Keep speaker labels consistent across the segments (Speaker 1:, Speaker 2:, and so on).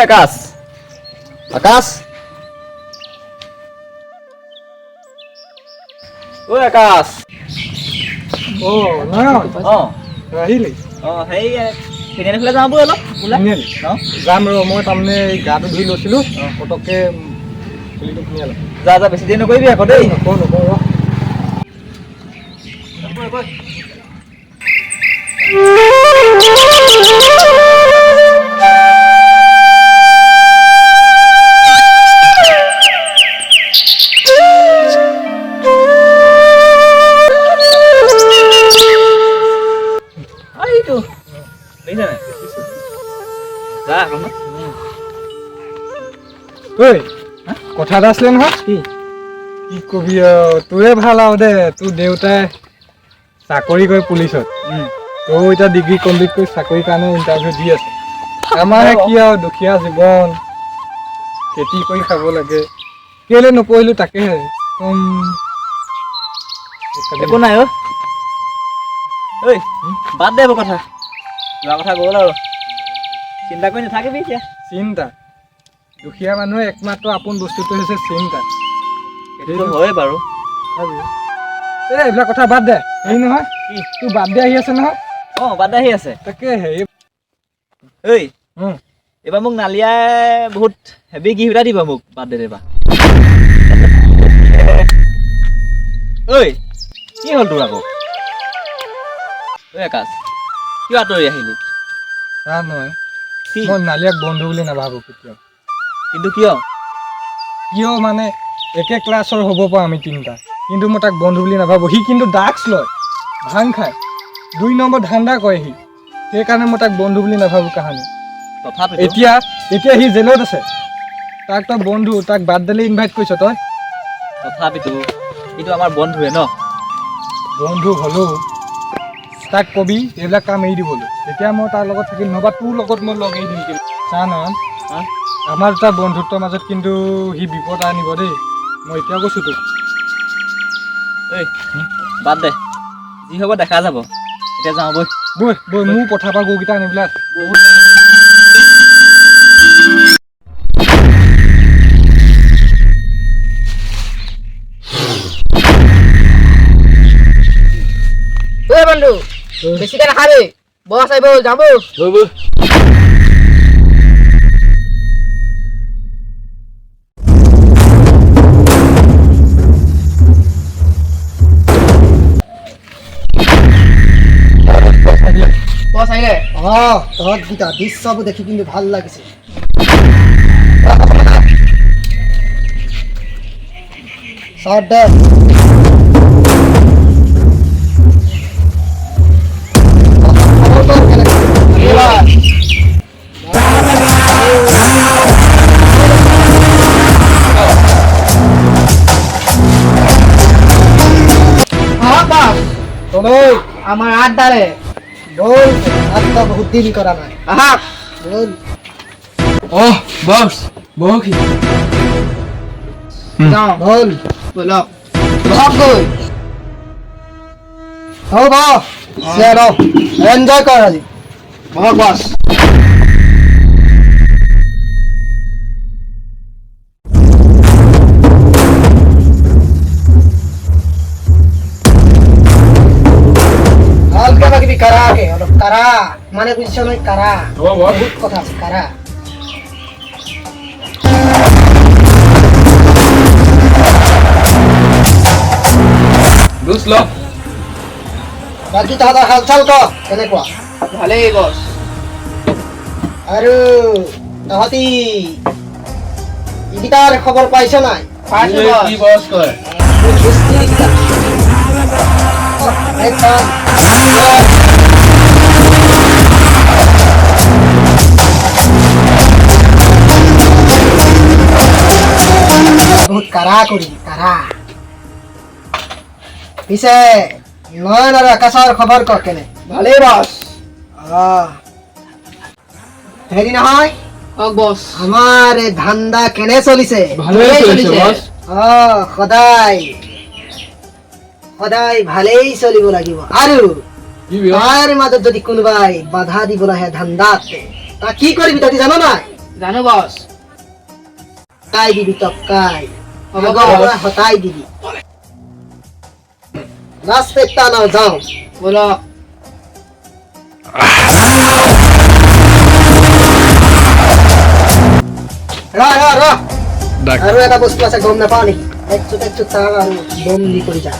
Speaker 1: আকাশ আকাশ ঐ আকাশ
Speaker 2: আহিলি
Speaker 1: সেই তিনিআলিফালে যাওঁ বৈ অলপ ওলাই
Speaker 2: যাম ৰ মই তাৰমানে গাটো ধুই লৈছিলো পটককে চুলিটো খুলি লম
Speaker 1: যা যা বেছি দেৰি নকৰিবি আকৌ দেই
Speaker 2: নকওঁ ৰ
Speaker 1: এইটো দেখিছা নাই যা আকৌ ন
Speaker 2: ঐ কথা এটা আছিলে নহয় কি কবি তোৰে ভাল আৰু দে তোৰ দেউতাই চাকৰি কৰে পুলিচত তই এতিয়া ডিগ্ৰী কমপ্লিট কৰি চাকৰিৰ কাৰণে ইণ্টাৰভিউ দি আছে আমাৰ কি আৰু দুখীয়া জীৱন খেতি কৰি খাব লাগে কেলে নপঢ়িলো তাকেহে
Speaker 1: একো নাই ঐ বাদ দে এইবোৰ কথা যোৱা কথা গ'ল আৰু চিন্তা কৰি নাথাকিবি এতিয়া
Speaker 2: চিন্তা দুখীয়া মানুহে একমাত্ৰ আপোন বস্তুটো হৈছে চিন্তা
Speaker 1: সেইটো হয় বাৰু
Speaker 2: এইবিলাক কথা বাদ দে হেৰি নহয় তোৰ বাৰ্থডে আহি আছে নহয়
Speaker 1: বাৰ্থডে আহি আছে
Speaker 2: তাকে হেৰি
Speaker 1: এইবাৰ মোক নালিয়াই বহুত হেভি গিফ্ট এটা দিব মোক বাৰ্থডে এইবাৰ কি হ'ল তোৰ আকৌ আকাশ কিয় আঁতৰি আহিলি
Speaker 2: নহয় মই নালিয়াক বন্ধু বুলি নাভাবো কেতিয়াও
Speaker 1: কিন্তু কিয়
Speaker 2: মানে একে ক্লাছৰ হ'ব পৰা আমি তিনিটা কিন্তু মই তাক বন্ধু বুলি নাভাবো সি কিন্তু ড্ৰাগছ লয় ভাং খায় 2 নম্বৰ ধান্দা কৰে সি সেইকাৰণে মই তাক বন্ধু বুলি নাভাবো কাহানি এতিয়া সি জেলত আছে তাক তই বন্ধু তাক বাৰ্থডেলৈ ইনভাইট কৰিছ তই
Speaker 1: তথাপিতো এইটো আমাৰ বন্ধুৱে ন
Speaker 2: বন্ধু হ'লেও তাক কবি এইবিলাক কাম এৰি দিবলৈ তেতিয়া মই তাৰ লগত থাকিম নহবা তোৰ লগত মই লগ এৰি দিম কিন্তু চা নহয় আমাৰ দুটা বন্ধুত্বৰ মাজত কিন্তু সি বিপদ আনিব দেই মই এতিয়া কৈছোঁ তোক
Speaker 1: বাদ দে যি হ'ব দেখা যাব এতিয়া যাওঁ বৈ
Speaker 2: মোৰ পথাৰ পৰা গৰুকেইটা আনিবলৈ বহুত
Speaker 3: বন্ধু বেছিকে নাখাবি বস আহিব যাব বস আহিলে
Speaker 4: তহঁতকেইটা দৃশ্যবোৰ দেখি কিন্তু ভাল লাগিছে শৰ্ট দে
Speaker 3: আমার আড্ডারে
Speaker 4: বল আড্ডা বহুত দিন করা নাই বল
Speaker 2: বস বহি
Speaker 4: বল
Speaker 3: বলো
Speaker 4: এনজয় কর আজি
Speaker 3: বস
Speaker 4: কারা মানে বুঝছো না কারা বহুত কথা আছে কারা
Speaker 2: বুঝলো
Speaker 4: বাকি তাহাঁতৰ হালচাল ক কেনেকুৱা
Speaker 3: ভালেই বস
Speaker 4: আৰু তহঁতি ইগিটাৰ খবৰ পাইছ নাই
Speaker 3: কি বস কয়
Speaker 4: বহুত কাৰা কৰি কাৰা পিছে নয়ন আৰু আকাশৰ খবৰ ক কেনে
Speaker 3: ভালেই বস
Speaker 4: হেৰি নহয়
Speaker 3: বস
Speaker 4: আমাৰ এই ধান্দা কেনে চলিছে
Speaker 3: ভালেই চলিছে বস
Speaker 4: সদায় সদায় ভালেই চলিব লাগিব আৰু তাৰ মাজত যদি কোনোবাই বাধা দিবলৈ আহে ধান্দাত তাক কি কৰিবি তহঁতি জানো নাই
Speaker 3: জানো বছ
Speaker 4: কাই দিবি টপকাই
Speaker 3: হ'ব
Speaker 4: আগৰ
Speaker 3: বছ।
Speaker 4: পৰা হতাই দিবি লাষ্ট পেটটা নাও যাওঁ
Speaker 3: বলক
Speaker 4: ৰ আৰু এটা বস্তু আছে গম নাপাওঁ নেকি একচুট তাৰ আৰু বম দি কৰি যা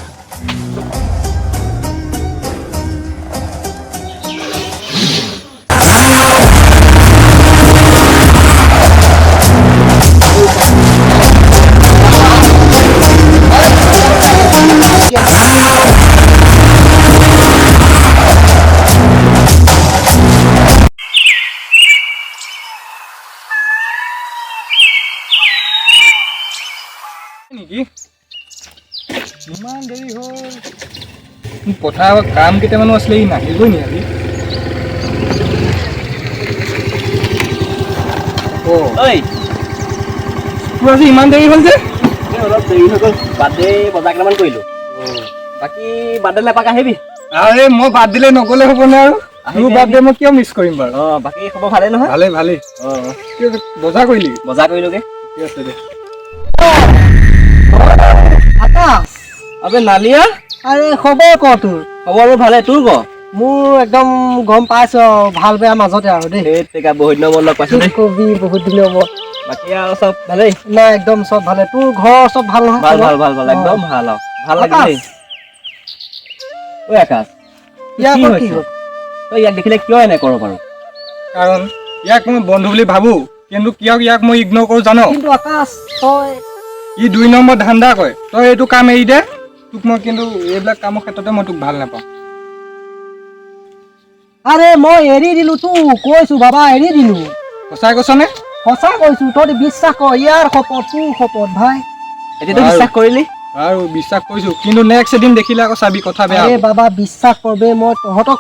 Speaker 2: নেকি ইমান দেৰি হ'ল পথাৰ কাম কেইটামানো আছিলে ই নাহিবই নি আজি
Speaker 1: ঐ
Speaker 2: তোৰ আজি ইমান দেৰি হ'ল যে
Speaker 1: অলপ দেৰি হৈ গ'ল বাৰ্থডে বজাৰ কেইটামান কৰিলোঁ বাকী বাৰ্থডেলৈ এপাক আহিবি
Speaker 2: আৰে মই বাদ দিলে নগ'লে হ'বনে আৰু তোৰ বাৰ্থডে মই কিয় মিছ কৰিম বাৰু
Speaker 1: বাকী খবৰ ভালেই নহয়
Speaker 2: ভালেই কি বজাৰ কৰিলি
Speaker 1: বজাৰ কৰিলোগে
Speaker 2: ঠিক আছে দে
Speaker 4: আকাশ
Speaker 1: আবে নালিয়া
Speaker 4: আৰে খবৰ ক তোৰ
Speaker 1: খবৰবোৰ ভালে তোৰ ক
Speaker 4: মোৰ একদম গম পাইছ ভাল বেয়া মাজতে আৰু দেই
Speaker 1: এই তেকা বহুত দিনৰ মূৰত লগ পাইছোঁ
Speaker 4: কি
Speaker 1: দেই
Speaker 4: কবি বহুত দিনৰ মূৰত
Speaker 1: বাকী আৰু চব ভালেই
Speaker 4: নাই একদম চব ভালে তোৰ ঘৰ চব ভাল নহয়
Speaker 1: ভাল
Speaker 4: খবৰ?
Speaker 1: ভাল ভাল ভাল একদম ভাল আৰু ভাল লাগে
Speaker 4: আকাশ।
Speaker 1: দেই ঐ আকাশ
Speaker 4: ইয়াৰ
Speaker 1: কি
Speaker 4: পৰা কি
Speaker 1: হৈছে?
Speaker 4: হ'ল?
Speaker 1: তই ইয়াক দেখিলে কিয় এনে কৰ বাৰু
Speaker 2: কাৰণ ইয়াক মই বন্ধু বুলি ভাবোঁ কিন্তু কিয় ইয়াক মই ইগন'ৰ কৰোঁ জান
Speaker 4: কিন্তু আকাশ তই
Speaker 2: ই 2 নম্বৰ ধান্দা কৰে তই এইটো কাম এৰি দে তোক মই কিন্তু এইবিলাক কামৰ ক্ষেত্ৰতে মই তোক ভাল নাপাওঁ
Speaker 4: আৰে মই এৰি দিলো তোক কৈছো বাবা এৰি দিলো
Speaker 2: সঁচাই কৈছনে
Speaker 4: সঁচা কৈছো তই বিশ্বাস কৰ ইয়াৰ শপত তোৰ শপত ভাই
Speaker 1: এতিয়াতো বিশ্বাস কৰিলি
Speaker 2: আৰু বিশ্বাস কৰিছোঁ কিন্তু নেক্সট এদিন দেখিলে আকৌ চাবি কথা বেয়া
Speaker 4: আৰে
Speaker 2: হ'ব।
Speaker 4: বাবা বিশ্বাস কৰবে মই তহঁতক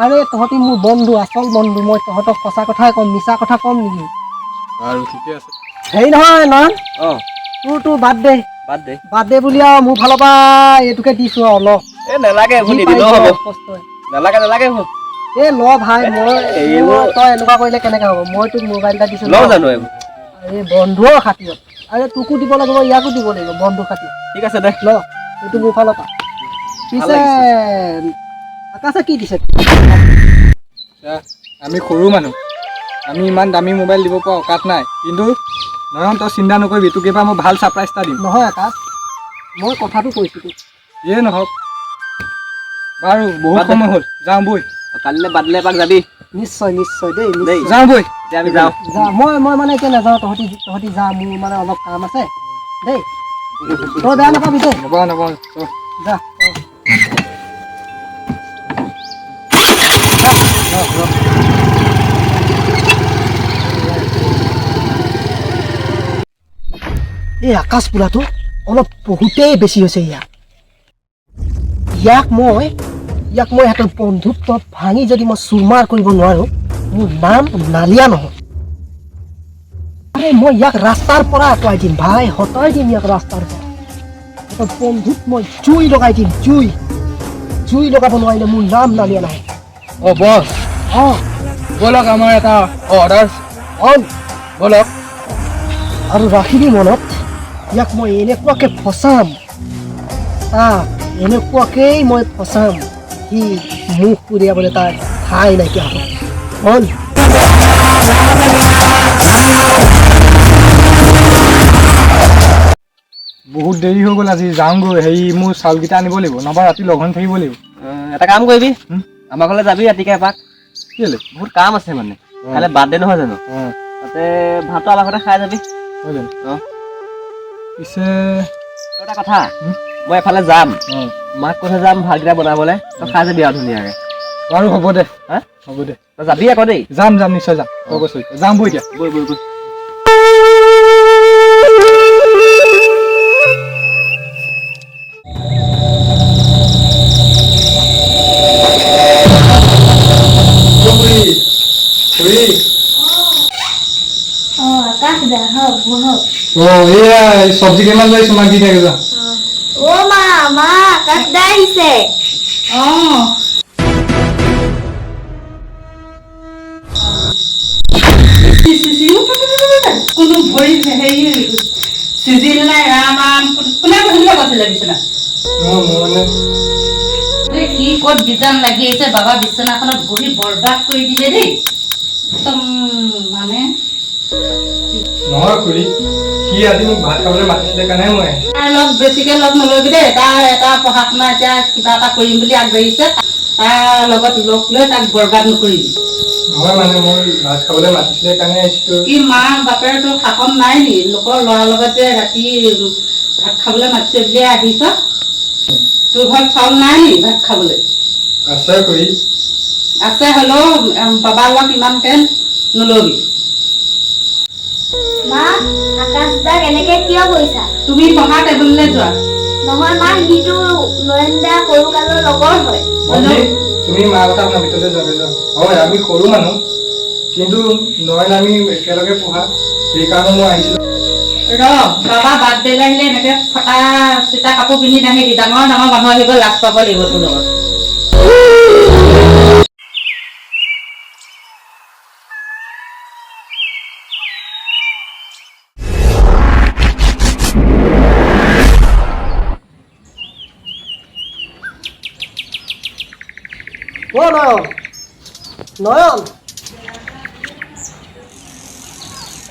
Speaker 4: আৰে তহঁতি মোৰ বন্ধু আচল বন্ধু মই তহঁতক সঁচা কথাই ক'ম মিছা কথা ক'ম নেকি
Speaker 2: আৰু ঠিকে আছে
Speaker 4: হেৰি নহয় নয়ন
Speaker 1: অঁ
Speaker 4: তোৰ বাৰ্থডে
Speaker 1: বাদ দে
Speaker 4: বাৰ্থডে বুলি আৰু মোৰ ফালৰ পৰা এইটোকে দিছো আৰু ল
Speaker 1: এই নালাগে এইবোৰ
Speaker 4: যি
Speaker 1: নিদিলেও
Speaker 4: পাৰিছ
Speaker 1: হ'ব
Speaker 4: কষ্টই।
Speaker 1: নালাগে এইবোৰ
Speaker 4: এ ল ভাই মই
Speaker 1: এইবোৰ-
Speaker 4: তই এনেকুৱা কৰিলে কেনেকে হ'ব মই তোক মোবাইল এটা দিছো
Speaker 1: লওঁ জানো এইবোৰ
Speaker 4: আৰে বন্ধুৰ খাতিৰত আৰে তোকো দিব লাগিব ইয়াকো দিব লাগিব বন্ধু খাতিৰত
Speaker 1: ঠিক আছে দে
Speaker 4: ল এইটো মোৰ ফালৰ পৰা পিছে আকাশে কি দিছে
Speaker 2: চা, আমি সৰু মানুহ আমি ইমান দামী মোবাইল দিব পৰা অকাত নাই কিন্তু নয়ন তই চিন্তা নকৰিবি তোক এইবাৰ মই ভাল ছাৰপ্ৰাইজ এটা দিম
Speaker 4: নহয় আকাশ মই কথাটো কৈছো তোক
Speaker 2: যিয়ে নহওক বাৰু বহুত
Speaker 1: বাদ দে।
Speaker 2: সময় হ'ল যাওঁ বৈ
Speaker 1: কালিলৈ বাৰ্থডে এপাক যাবি
Speaker 4: নিশ্চয় নিশ্চয় দেই
Speaker 1: দেই।
Speaker 4: নিশ্চয়
Speaker 2: যাওঁ বৈ
Speaker 1: এতিয়া আমি যাওঁ
Speaker 4: যা মই মানে এতিয়া নাযাওঁ তহঁতি যা মোৰ মানে অলপ কাম আছে দেই তই বেয়া নাপাবি দেই
Speaker 2: নাপাওঁ
Speaker 4: যা এই আকাশ বোলাটো অলপ বহুতেই বেছি হৈছে ইয়াক মই এটা বন্ধুত্ব ভাঙি যদি মই চুৰমাৰ কৰিব নোৱাৰো মোৰ নাম নালিয়া নহয় আৰে মই ইয়াক ৰাস্তাৰ পৰা আঁতৰাই দিম ভাই হটাই দিম ইয়াক ৰাস্তাৰ পৰা এটা বন্ধুত মই জুই লগাই দিম জুই লগাব নোৱাৰিলে মোৰ নাম নালিয়া নাহে
Speaker 2: অঁ বছ
Speaker 4: অঁ
Speaker 2: ব'লক আমাৰ এটা অৰ্ডাৰ
Speaker 4: অন
Speaker 2: ব'লক
Speaker 4: আৰু ৰাখিবি মনত ইয়াক মই এনেকুৱাকে ফচাম তাক এনেকুৱাকেই মই ফচাম সি মুখ উলিয়াবলৈ তাৰ ঠাই নাইকিয়া হ'ব অন
Speaker 2: বহুত দেৰি হৈ গ'ল আজি যাওঁগৈ হেৰি মোৰ চাউলকেইটা আনিব লাগিব নহবা ৰাতি লঘোণ থাকিব লাগিব
Speaker 1: এটা কাম কৰিবি আমাৰ ঘৰলৈ যাবি ৰাতিকে এপাক
Speaker 2: কেলৈ
Speaker 1: বহুত কাম আছে মানে কাইলৈ বাৰ্থডে নহয় জানো
Speaker 2: অঁ
Speaker 1: তাতে ভাতটো আমাৰ ঘৰতে খাই যাবি
Speaker 2: হৈ জানো
Speaker 1: অঁ
Speaker 2: পিছে
Speaker 1: তই এটা কথা মই এফালে যাম
Speaker 2: অঁ
Speaker 1: মাক কৈছে যাম ভাতকেইটা বনাবলৈ তই খাই যাবি আৰু ধুনীয়াকৈ
Speaker 2: বাৰু হ'ব দে
Speaker 1: হা
Speaker 2: হ'ব দে
Speaker 1: তই যাবি আকৌ দেই
Speaker 2: যাম নিশ্চয় যাম তই কৈছ যাম বৈ এতিয়া
Speaker 1: বৈ
Speaker 5: আকাশ দা হওক বহক
Speaker 2: অঁ এয়া চব্জি কেইমান লৈ তোমাক দি থাকে যা
Speaker 5: মা আকাশ দা আহিছে
Speaker 6: কোনো ভৰি হেৰি চিজিল নাই ৰাম ৰাম কোনে বহিলে কৈছিলে বিচনা সি ক'ত বিজান লাগি আহিছে বাবা বিচনাখনত বহি বৰবাদ কৰি দিলে দেই একদম মানে
Speaker 2: নহয় খুৰী সি আজি মোক ভাত খাবলৈ মাতিছিলে কাৰণে মই
Speaker 6: তাৰ লগ বেছিকে লগ নলবি দেই তাৰ এটা পঢ়া শুনা এতিয়া কিবা এটা কৰিম বুলি আগবাঢ়িছে তাৰ লগত লগ লৈ তাক বৰবাদ নকৰিবি
Speaker 2: নহয় মানে মই ভাত খাবলৈ মাতিছিলে কাৰণে আহিছিলোঁ
Speaker 6: কি মা বাপেৰ তোৰ শাসন নাই নি লোকৰ ল'ৰাৰ লগত যে ৰাতি ভাত খাবলৈ মাতিছে বুলিয়ে আহিছ তোৰ ঘৰত চাউল নাই নি ভাত খাবলৈ
Speaker 2: আছে খুৰী
Speaker 6: আছে হ'লেও বাবাৰ লগত ইমানকে নলবি
Speaker 5: মা আকাশ দাক এনেকে কিয় কৰিছা
Speaker 6: তুমি পঢ়া টেবুললৈ যোৱা
Speaker 5: নহয় মা সিটো নয়ন দা সৰু কালৰ লগৰ হয়
Speaker 2: ভণ্টি তুমি মা কথা আপোনাৰ ভিতৰতে যাবে যোৱা হয় আমি সৰু মানুহ কিন্তু নয়ন আমি একেলগে পঢ়া সেইকাৰণে মই আহিছিলোঁ
Speaker 6: বাবা বাৰ্থডেলৈ আহিলে এনেকে ফটা চিটা কাপোৰ পিন্ধি নাহিবি ডাঙৰ ডাঙৰ মানুহ আহিব লাজ পাব লাগিব তোৰ লগত
Speaker 4: অ নয়ন নয়ন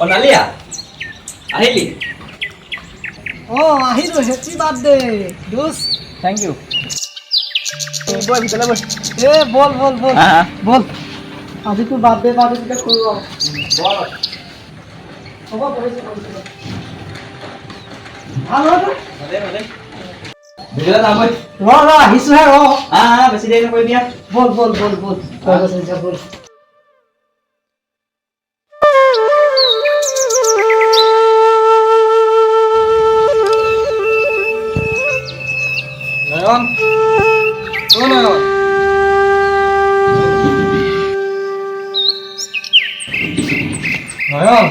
Speaker 1: অ নালিয়া আহিলি
Speaker 4: অ আহিলো হেপী বাৰ্থডে দোস্ত
Speaker 1: থেংক ইউ বল ভিতৰলৈ বল
Speaker 4: এ বল বল বল
Speaker 1: হা
Speaker 4: বল আজি তোৰ বাৰ্থডে পাৰ্টিতে কৰো
Speaker 1: বল
Speaker 4: হ'ব বহিছো ভাল হ'ল
Speaker 1: ভালে ভালে ভিতৰলৈ যাম বল
Speaker 4: ৰ আহিছোহে ৰ
Speaker 1: হা বেছি দেৰি নকৰিবি দিয়া
Speaker 4: বল বল বল বল তই বল যা বল
Speaker 2: নয়ন অ নয়ন নয়ন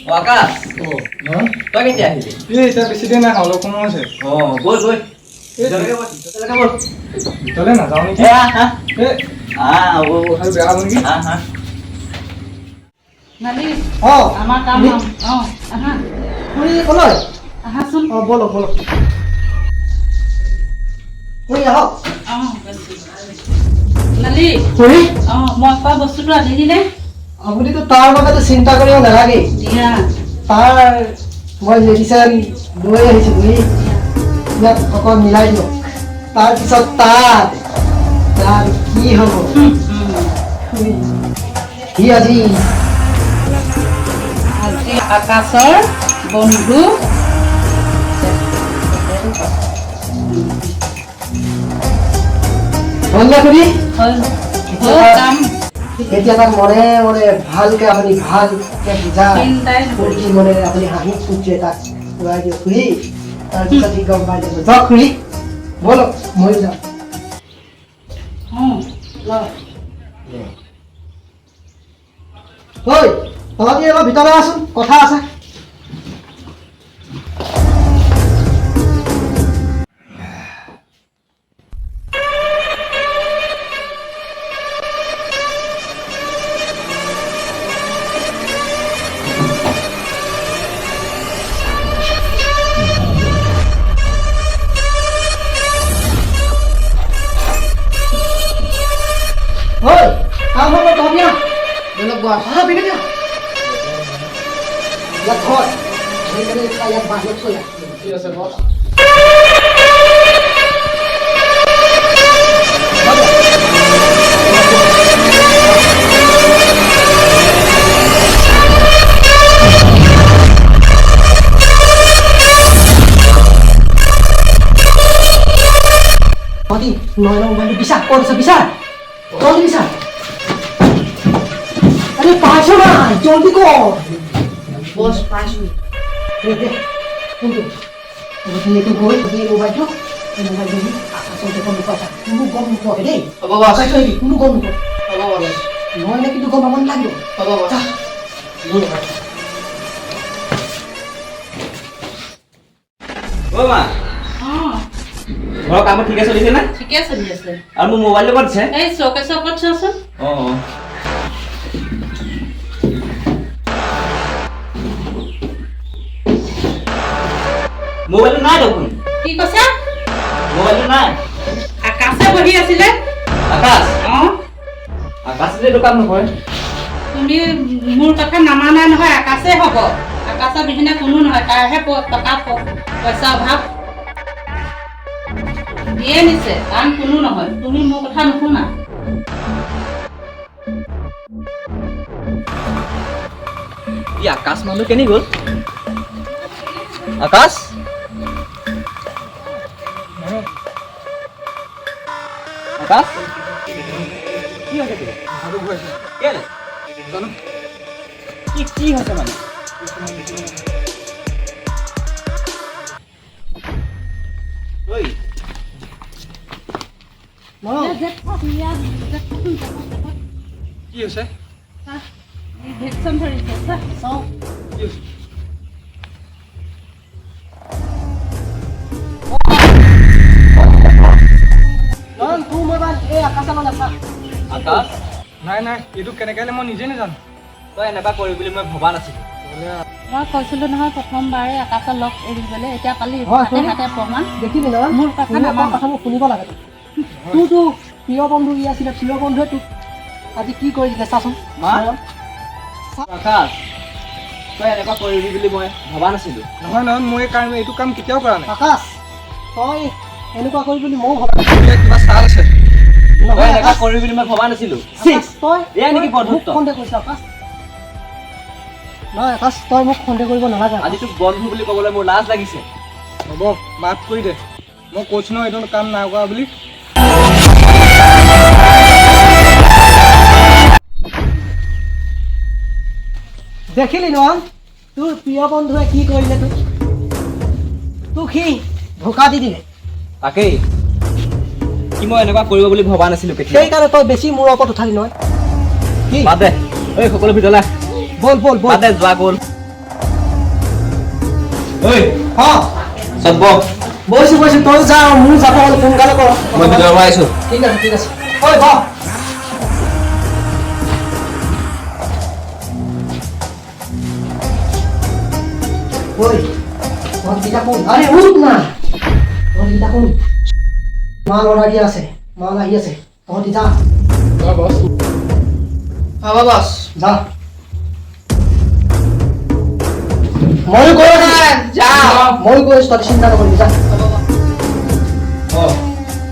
Speaker 1: অ আকাশ
Speaker 2: নয়ন
Speaker 1: তই কেতিয়া আহিলি
Speaker 2: এই এতিয়া বেছি দেৰি নাই অলপ সময় আছে
Speaker 1: অ বল বল ভিতৰলৈকে বল ভিতৰলৈকে বল
Speaker 2: ভিতৰলৈ নাযাওঁ নেকি
Speaker 1: এ আহ
Speaker 2: এই
Speaker 1: আহ অ
Speaker 2: আৰু বেয়া হ'ব নেকি
Speaker 1: আহ আহ
Speaker 6: নালি
Speaker 4: অ
Speaker 6: আমাৰ কাম আহা
Speaker 4: খুৰী কলৈ
Speaker 6: আহাচোন
Speaker 4: অ বলো বলো খুৰী আহক
Speaker 6: নালি
Speaker 4: খুৰী
Speaker 6: মই কোৱা বস্তুটো আনিলি নে
Speaker 4: আপুনিতো তাৰ বাবেতো চিন্তা কৰিব নালাগে
Speaker 6: দিয়া
Speaker 4: তাৰ মই মেডিচিন লৈ আহিছোঁ খুৰী ইয়াত অকণ মিলাই দিয়ক তাৰপিছত তাৰ কি হ'ব খুৰী, সি আজি
Speaker 6: আজি আকাশৰ বন্ধু
Speaker 4: হ'ল নে খুৰী
Speaker 6: কাম
Speaker 4: এতিয়া তাক মনে মনে ভালকে আপুনি ভালকে বুজাই
Speaker 6: চিন্তাই নকৰিবি।
Speaker 4: ফূৰ্তি মনেৰে আপুনি হাঁহি ফুৰ্তিৰে তাক খুৱাই দিয়ক খুৰী তাৰপিছত সি গম পাই যাব যাওক খুৰী বলক ময়ো যাম ঐ তহঁতি অলপ ভিতৰলৈ আছোন কথা আছে ঐ কাম হ'ব তহঁতি আহ
Speaker 3: বেলেগ বস
Speaker 4: আহ পিনে দিয়া ইয়াত ঘৰ সেইকাৰণে ইয়াত বাহিৰত থৈ আহ
Speaker 3: ঠিক আছে বস
Speaker 4: তহঁতি নয়নৰ মোবাইলটো বিচাৰ ক'ত আছে বিচাৰ তহঁতি বিচাৰ আরে পাইছো না জলদি কর
Speaker 3: বস পাইছো
Speaker 4: কিন্তু তুমি একটু গৈ দিয়ে মোবাইলটো মোবাইল দিবি আকাশৰ দেখোন লুকাইছা কোনো গম নোপোৱাকে দেই
Speaker 3: হ'ব বস
Speaker 4: আকাশ থৈ দিবি কোনো গম নোপোৱা
Speaker 3: হ'ব বস
Speaker 4: নহ'লে কিন্তু গম পাব নালাগিব
Speaker 3: হ'ব বস
Speaker 4: যা।
Speaker 1: অ' মা
Speaker 6: অঁ
Speaker 1: ঘৰৰ কাম ঠিকে চলিছে নে
Speaker 6: ঠিকে চলি আছে
Speaker 1: আৰু মোৰ মোবাইলটো ক'ত আছে
Speaker 6: এই চৌকেছৰ ওপৰত চোৱাচোন
Speaker 1: অঁ মোবাইলটো নাই দেখোন
Speaker 6: কি কৈছে
Speaker 1: মোবাইলটো নাই
Speaker 6: আকাশে বহি আছিলে
Speaker 1: আকাশ
Speaker 6: অঁ
Speaker 1: আকাশ যে এইটো কাম নকৰে
Speaker 6: তুমি মোৰ কথা নামানা নহয় আকাশে হ'ব আকাশৰ বিহীনে কোনো নহয় তাৰহে টকা পইচা অভাৱ দিয়ে নিছে আন কোনো নহয় তুমি মোৰ কথা নুশুনা
Speaker 1: ই আকাশ মানুহ কেনি গ'ল আকাশ আকাশ কি হৈছে তোৰ কেলে কি হৈছে মানে ঐ
Speaker 2: কি হৈছে
Speaker 6: ভেকচিন ধৰিছে চাওঁ
Speaker 2: কি হৈছে
Speaker 4: নয়ন তোৰ মোবাইল এই আকাশৰ লগত আছে
Speaker 1: আকাশ
Speaker 2: নাই নাই এইটো কেনেকৈ আহিলে মই নিজে নাজানো
Speaker 1: তই এনেকুৱা কৰিবি বুলি মই ভবা নাছিলো
Speaker 6: মই কৈছিলো নহয় প্ৰথমবাৰে আকাশৰ লগ এৰিবলৈ এতিয়া কালি
Speaker 4: হয়,
Speaker 6: হাতে হাতে প্ৰমাণ
Speaker 4: দেখিলি ন
Speaker 6: মোৰ কথা
Speaker 4: তোৰ এটা
Speaker 6: নামানো।
Speaker 4: কথা মোক শুনিব লাগে তোৰতো প্ৰিয় বন্ধু ই আছিলে প্ৰিয় বন্ধুৱে তোক আজি কি কৰি দিলে চাচোন
Speaker 1: মা আকাশ তই এনেকুৱা কৰিবি বুলি মই ভবা নাছিলো
Speaker 2: নহয় নহয় মই এইটো কাম কেতিয়াও কৰা নাই
Speaker 4: আকাশ তই এনেকুৱা কৰি বুলি ময়ো ভবা
Speaker 2: ইয়াত কিবা চাল আছে
Speaker 1: তই
Speaker 4: নহয়
Speaker 1: এনেকুৱা
Speaker 4: আকাশ,
Speaker 1: কৰিবি বুলি মই ভবা নাছিলো
Speaker 4: আকাশ, তই
Speaker 1: এয়া নেকি
Speaker 4: মোক
Speaker 1: বন্ধুত্ব?
Speaker 4: সন্দেহ কৰিছ আকাশ নহয় আকাশ তই মোক সন্দেহ কৰিব নালাগে
Speaker 1: আজি তোক বন্ধু বুলি ক'বলৈ মোৰ লাজ লাগিছে
Speaker 2: হ'ব মাফ কৰি দে মই কৈছোঁ নহয় এইটো কাম নাই কৰা বুলি
Speaker 4: দেখিলি নয়ন তোৰ প্ৰিয় বন্ধুৱে কি কৰিলে তোক সি ধোকা দি দিলে
Speaker 1: তাকেই কি মই এনেকুৱা কৰিব বুলি ভবা নাছিলো কেতিয়া
Speaker 4: সেইকাৰণে তই বেছি মূৰৰ ওপৰত উঠালি নহয় কি
Speaker 1: বাদ দে ঐ সকলো ভিতৰলৈ আহ।
Speaker 4: বল বল বল
Speaker 1: বাদ দে যোৱা গ'ল ঐ
Speaker 4: অ
Speaker 1: চব বহ
Speaker 4: বৈছো বৈছো তই যা মোৰ যাব হ'ল সোনকালে কৰ
Speaker 1: মই ভিতৰৰ পৰা আহিছো
Speaker 4: ঠিক আছে ঐ ব ঐ ভণ্টিটা কোন আরে উঠ না ভণ্টিটা কোন মাল অর্ডার দিয়ে আছে মাল আহি আছে তহঁতি যা
Speaker 2: বছ
Speaker 3: হ'ব বছ
Speaker 4: যা ময়ো গৈ
Speaker 3: যা
Speaker 4: ময়ো গৈ আছো তহঁতি চিন্তা নকৰিবি যা
Speaker 1: অ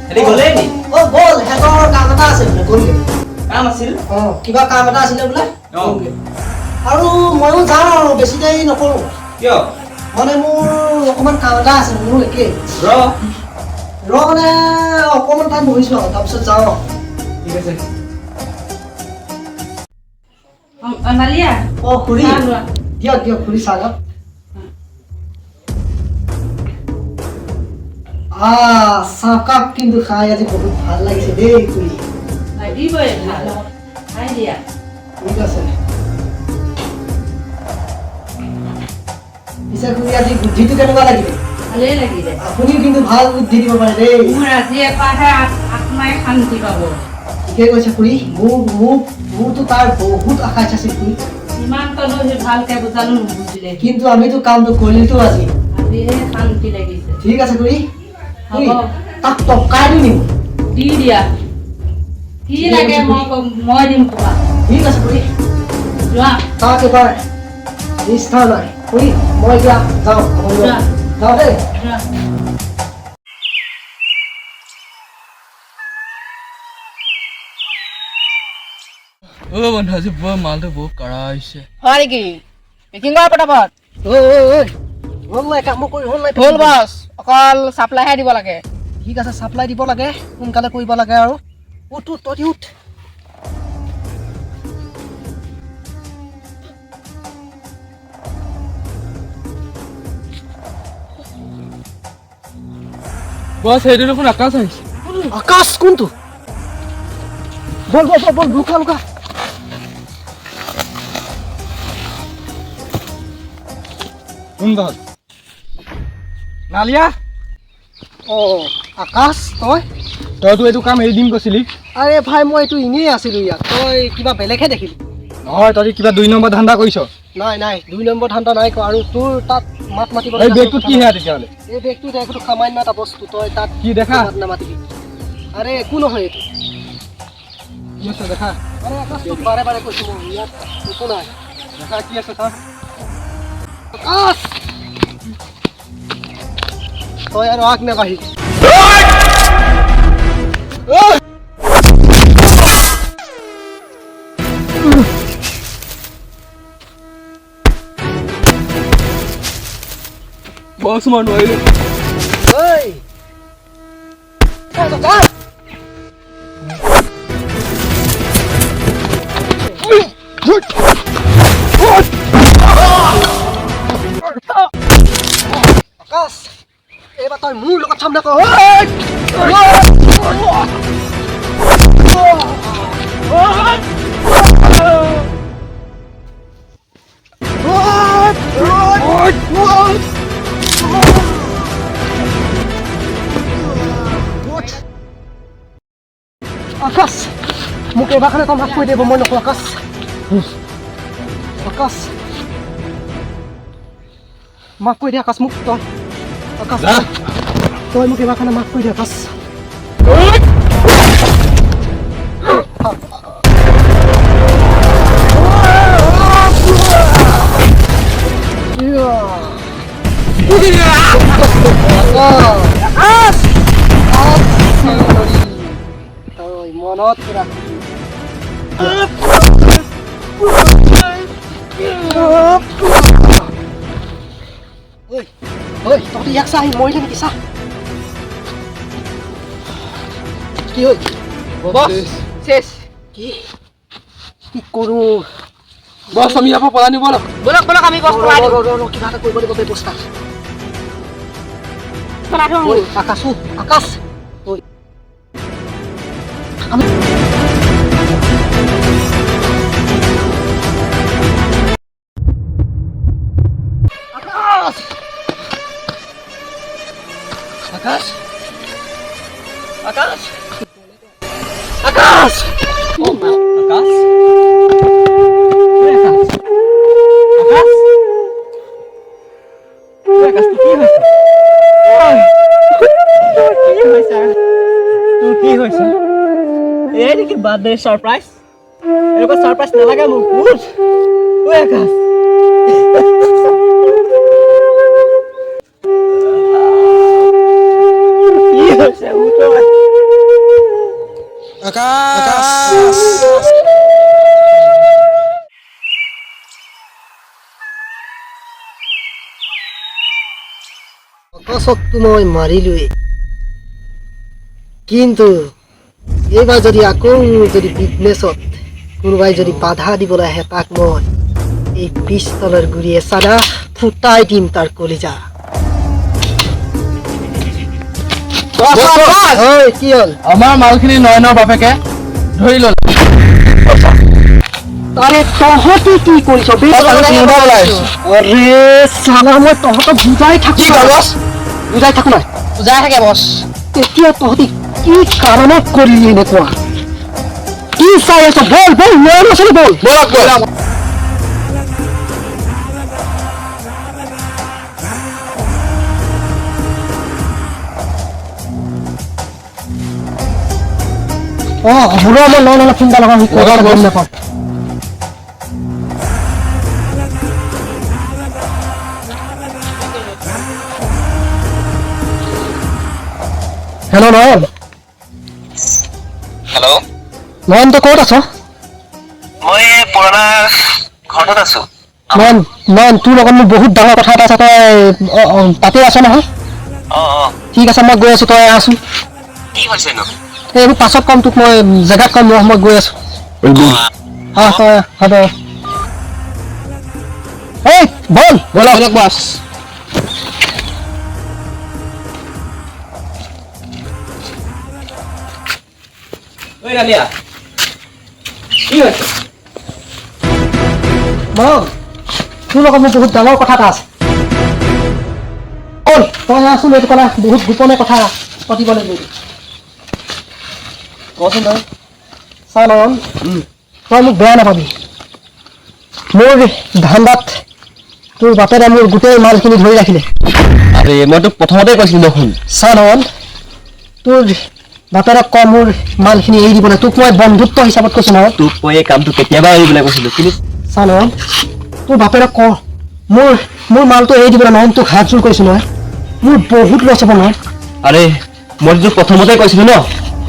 Speaker 1: হেৰি গ'লেই নি
Speaker 4: অ বল হেতৰ কাম এটা আছে বোলে গ'লগে
Speaker 1: কাম আছিল
Speaker 4: অ কিবা কাম এটা আছিলে বোলে
Speaker 1: অ।
Speaker 4: গ'লগে। আৰু ময়ো যাওঁ আৰু বেছি দেৰি নকৰোঁ
Speaker 1: কিয়
Speaker 4: মানে মোৰ অকণমান কাম এটা আছে মোৰো একেই
Speaker 1: ৰ
Speaker 4: মানে অকণমান টাইম বহিছোঁ আৰু তাৰপিছত যাওঁ আৰু।
Speaker 1: ঠিক আছে
Speaker 6: নালিয়া
Speaker 4: অ খুৰী
Speaker 6: চাহ লোৱা।
Speaker 4: দিয়ক দিয়ক খুৰী চাহ দিয়ক চাহকাপ কিন্তু খাই আজি বহুত ভাল লাগিছে দেই খুৰী
Speaker 6: লাগিবই ভাল খাই দিয়া
Speaker 4: ঠিক আছে পিছে খুৰী আজি বুদ্ধিটো কেনেকুৱা লাগিলে
Speaker 6: ভালেই লাগিলে
Speaker 4: আপুনিও কিন্তু ভাল বুদ্ধি দিব পাৰে দেই
Speaker 6: মোৰ আজি এপাহে আত্মাই শান্তি পাব
Speaker 4: ঠিকে কৈছে খুৰী মোৰতো তাৰ বহুত আশা আছিল খুৰী
Speaker 6: ইমান কলো সি ভালকে বুজালো নুবুজিলে
Speaker 4: কিন্তু আমিতো কামটো কৰিলোতো আজি
Speaker 6: আজিহে শান্তি লাগিছে
Speaker 4: ঠিক আছে খুৰী খুৰী
Speaker 6: হ'ব।
Speaker 4: তাক টকাই দিম
Speaker 6: দি দিয়া কি লাগে মই দিম তোমাক
Speaker 4: ঠিক আছে খুৰী
Speaker 6: যোৱা
Speaker 4: তাক এবাৰ নিষ্ঠা নাই খুৰী মই এতিয়া যাওঁ
Speaker 6: যোৱা
Speaker 4: যাওঁ দেই
Speaker 6: যোৱা
Speaker 2: অ বন্ধু আজি বৰ মালটো বহুত কাঢ়া হৈছে
Speaker 3: হয় নেকি পেকিং কৰা পটাপট
Speaker 4: ঐ হ'ল নাই কাম কৰি হ'ল নাই
Speaker 3: হ'ল বছ অকল চাপ্লাইহে দিব লাগে
Speaker 4: ঠিক আছে চাপ্লাই দিব লাগে সোনকালে কৰিব লাগে আৰু উঠ উঠ তহঁতি উঠ
Speaker 2: বছ সেইটো দেখোন আকাশ আহিছে
Speaker 4: আকাশ কোনটো বল বল বল বল লুকা লুকা
Speaker 2: কোন তহঁত নালিয়া
Speaker 4: অঁ আকাশ তই
Speaker 2: তইতো এইটো কাম এৰি দিম কৈছিলি
Speaker 4: আৰে ভাই মই এইটো এনেই আছিলোঁ ইয়াত তই কিবা বেলেগহে দেখিলি
Speaker 2: নহয় তই কিবা 2 নম্বৰ ধান্দা কৰিছ
Speaker 4: নাই নাই 2 নম্বৰ ধান্দা নাই কৰা আৰু তোৰ তাত মাত মাতিব
Speaker 2: এই বেগটোত কি হেৰা তেতিয়াহ'লে
Speaker 4: এই বেগটোত একোটো সামান্য এটা বস্তু তই তাত
Speaker 2: কি দেখা
Speaker 4: মাত নামাতিবি আৰে একো নহয় এইটো
Speaker 2: কি আছে দেখা
Speaker 4: আৰে আকাশ তোক বাৰে বাৰে কৈছোঁ মই ইয়াত একো নাই
Speaker 2: দেখা কি আছে চা
Speaker 4: আকাশ তই আৰু আগ নেবাঢ়ি
Speaker 1: বছ মই নোৱাৰিলোঁ
Speaker 4: ঐ আকাশ আকাশ এইবাৰ তই মোৰ লগত চাম নক আকাশ মোক এইবাৰ কাৰণে তই মাফ কৰি দিব মই নকওঁ আকাশ আকাশ মাফ কৰি দে আকাশ মোক তই আকাশ তই মোক এইবাৰ কাৰণে মাফ কৰি দে আকাশ তই মনত ৰাখিবি ঐ ঐ তহঁতি ইয়াক চা আহি মৰিলে নেকি চা কি হ'ল
Speaker 3: বছ শেষ
Speaker 4: কি কি কৰোঁ
Speaker 2: বছ আমি ইয়াৰ পৰা পলাই নিব
Speaker 3: বলক বলক আমি বছ পলাই দিওঁ
Speaker 4: কিবা এটা কৰিব লাগিব ব্যৱস্থা
Speaker 3: পলাই দিওঁ
Speaker 4: ঐ আকাশ আকাশ ঐ আমি আকাশ আকাশ আকাশ
Speaker 1: আকাশ আকাশ কি হৈছে তোৰ কি হৈছে এই নেকি বাৰ্থডে ছাৰপ্ৰাইজ এনেকুৱা ছাৰপ্ৰাইজ নালাগে মোক উঠ ঐ আকাশ কি হৈছে উঠ
Speaker 4: আকাশকতো মই মাৰিলোৱেই কিন্তু এইবাৰ যদি আকৌ যদি বিজনেছত কোনোবাই যদি বাধা দিবলৈ আহে তাক মই এই পিস্তলৰ গুৰিয়ে চাদা ফুটাই দিম তাৰ কলিজা ঐ কি হ'ল
Speaker 2: আমাৰ মালখিনি নয়নৰ বাপেকে ধৰি ল'লে
Speaker 4: আৰে তহঁতি কি কৰিছ আৰে চালা মই তহঁতক বুজাই থাকো বুজাই থাকো নাই
Speaker 3: বুজাই থাকে বছ
Speaker 4: তেতিয়া তহঁতি কি কাৰণত কৰিলি এনেকুৱা কি চাই আছ বল বল লৈ আছোনে বল হ'ব মই ন ফোন এটা লগাওঁ গম নাপাওঁ হেল্ল' নয়ন
Speaker 7: হেল্ল'
Speaker 4: নয়ন তই ক'ত আছ
Speaker 7: মই পুৰণা ঘৰটোত আছো
Speaker 4: নয়ন নয়ন তোৰ লগত মোৰ বহুত ডাঙৰ কথা এটা আছে তই তাতে আছ নহয় ঠিক আছে মই গৈ আছো তই আছো
Speaker 7: কি হৈছেনো
Speaker 4: এইবোৰ পাছত কম তোক মই জেগাত কম মই গৈ আছো হয় হ'ব এই বল
Speaker 3: বলক বছ
Speaker 1: ঐ নালিয়া কি হৈছে
Speaker 4: তোৰ লগত মোৰ বহুত ডাঙৰ কথা এটা আছে বল তই আছোন এইটো কথা বহুত গোপনে কথা পাতিব লাগিব
Speaker 1: কচোন তই
Speaker 4: চা নয়ন তই মোক বেয়া নাপাবি মোৰ ধান্দাত তোৰ বাপেৰে মোৰ গোটেই মালখিনি ধৰি ৰাখিলে
Speaker 1: আৰে মই তোক প্ৰথমতে কৈছিলো দেখোন
Speaker 4: চা নয়ন তোৰ বাপেৰক ক মোৰ মালখিনি এৰি দিবলৈ তোক মই বন্ধুত্ব হিচাপত কৈছো নহয়
Speaker 1: তোক মই এই কামটো কেতিয়াবা এৰিবলৈ কৈছিলো কিন্তু
Speaker 4: চা নয়ন তোৰ বাপেৰক ক মোৰ মোৰ মালটো এৰি দিবলৈ নয়ন তোক হাত জোৰ কৰিছো নহয় মোৰ বহুত লছ হ'ব নহয়
Speaker 1: আৰে মই তোক প্ৰথমতে কৈছিলো ন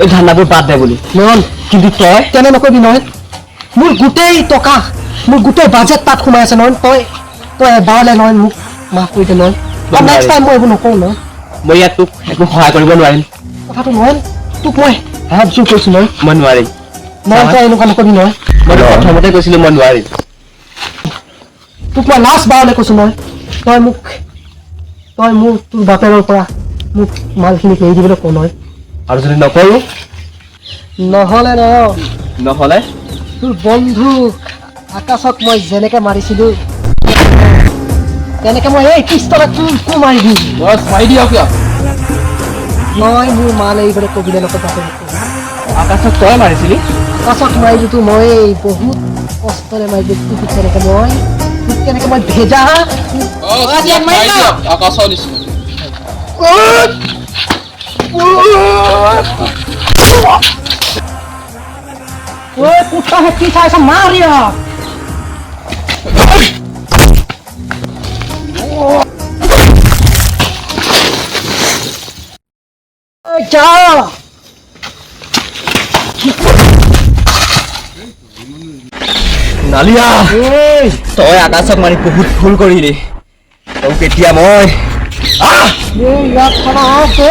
Speaker 1: এই ধান্দাবোৰ বাদ দে বুলি
Speaker 4: নয়ন
Speaker 1: কিন্তু তই
Speaker 4: তেনে নকবি নহয় মোৰ গোটেই টকা মোৰ গোটেই বাজেট তাত সোমাই আছে নহয় তই এবাৰলৈ নহয় মোক মাফ কৰি দে নহয় নেক্সট টাইম মই এইবোৰ নকওঁ নহয়
Speaker 1: মই ইয়াত তোক একো সহায় কৰিব নোৱাৰিম
Speaker 4: কথাটো নহয় তোক মই হাত জোৰ কৰিছো নহয়
Speaker 1: মই নোৱাৰিম
Speaker 4: নহয় তই এনেকুৱা নকবি নহয়
Speaker 1: মই তোক প্ৰথমতে কৈছিলো মই নোৱাৰিম
Speaker 4: তোক মই লাষ্ট বাৰলৈ কৈছো নহয় তই মোৰ তোৰ বাপেৰৰ পৰা মোক মালখিনি এৰি দিবলৈ কওঁ নহয়
Speaker 1: আৰু যদি নকৰো
Speaker 4: নহ'লে
Speaker 1: নহ'লে
Speaker 4: তোৰ বন্ধু আকাশক মই যেনেকে মাৰিছিলো তেনেকে মই এই পিষ্টলত তোৰকো মাৰি দিম
Speaker 3: বছ মাৰি দিয়ক কিয়
Speaker 4: নহয় মোৰ মাল এৰিবলৈ কবিলে নকবা
Speaker 1: আকাশক তই মাৰিছিলি
Speaker 4: আকাশক মাৰিলোতো মই বহুত কষ্টৰে মাৰিলো তোক কেনেকে মই ভেজা
Speaker 3: আকাশৰ নিচিনা
Speaker 4: ঐ কুত্তা হে কি চাইছ মাৰ ইয়াক যা
Speaker 1: নালিয়া তই আকাশক মাৰি বহুত ভুল কৰিলি তোক এতিয়া মই
Speaker 4: ইয়াক খানা আছে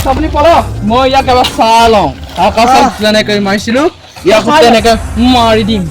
Speaker 3: আপুনি পলক মই ইয়াক এবাৰ চাহ লওঁ আকাশক যেনেকে মাৰিছিলো ইয়াকো তেনেকে মাৰি দিম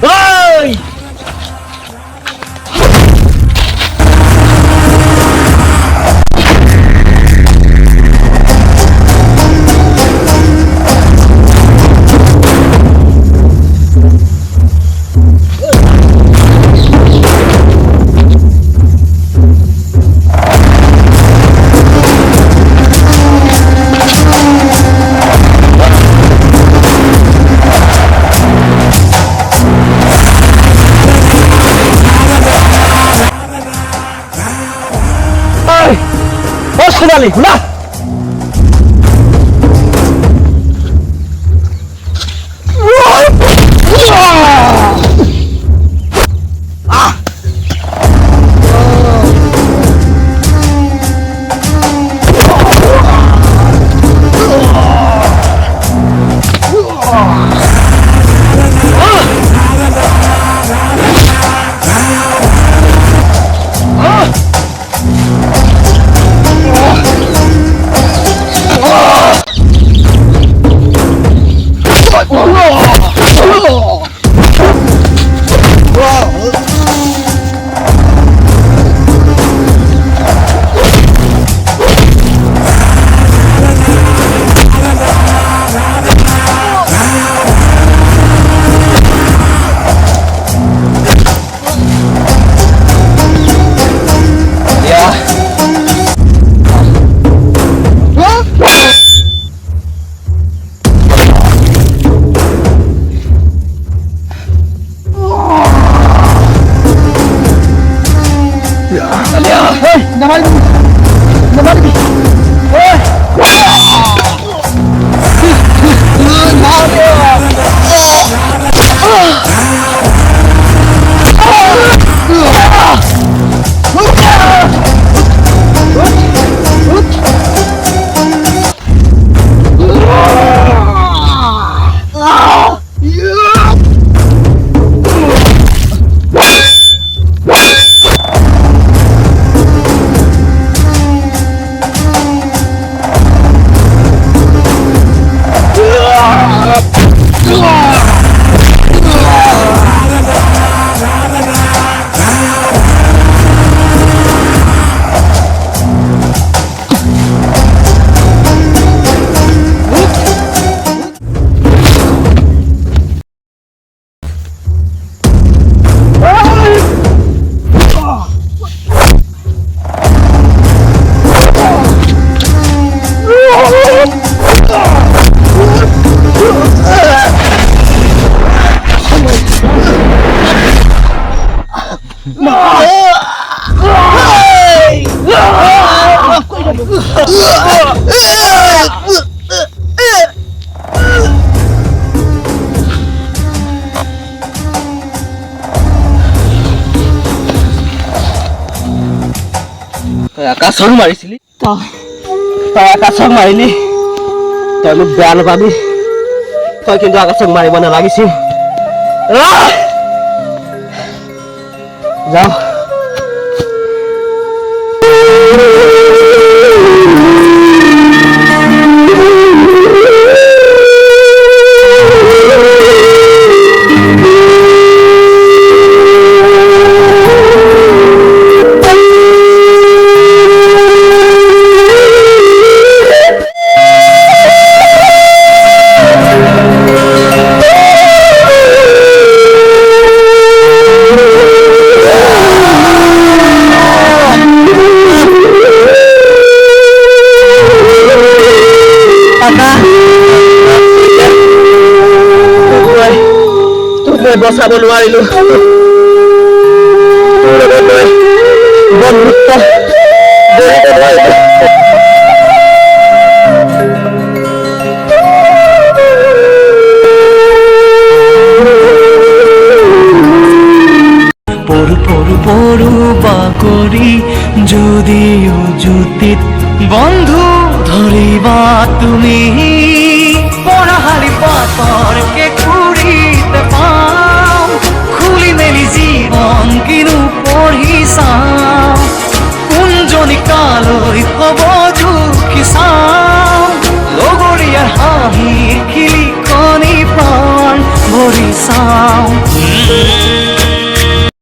Speaker 1: সোণালী শুনা তই আকাশক মাৰিছিলি তই আকাশক মাৰিলি তই মোক বেয়া নাপাবি তই কিন্তু আকাশক মাৰিব নালাগিছিল যাওঁ বচাব নোৱাৰিলো বন্ধুত্ব
Speaker 8: পৰু বাকৰি যদিও জ্যোতিত বন্ধু ধৰিবা তুমি পঢ়াহাৰি পাতৰ কেকু